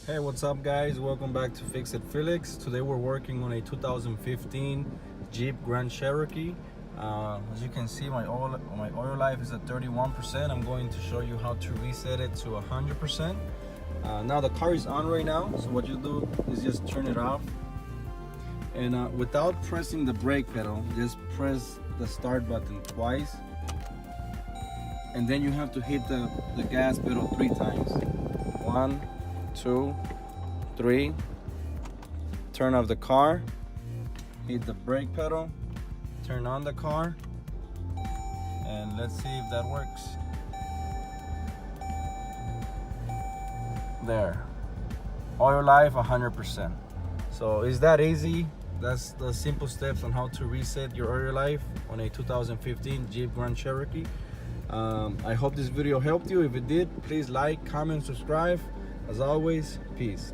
Hey, what's up guys? Welcome back to Fix It Felix. Today we're working on a 2015 Jeep Grand Cherokee. As you can see, my oil life is at 31%. I'm going to show you how to reset it to 100%. Now the car is on right now, so what you do is just turn it off. And without pressing the brake pedal, just press the start button twice. And then you have to hit the gas pedal 3 times. 1, 2, 3. Turn off the car, hit the brake pedal, turn on the car, and let's see if that works. There, oil life 100%. So is that easy? That's the simple steps on how to reset your oil life on a 2015 Jeep Grand Cherokee. I hope this video helped you. If it did, please like, comment, subscribe. As always, peace.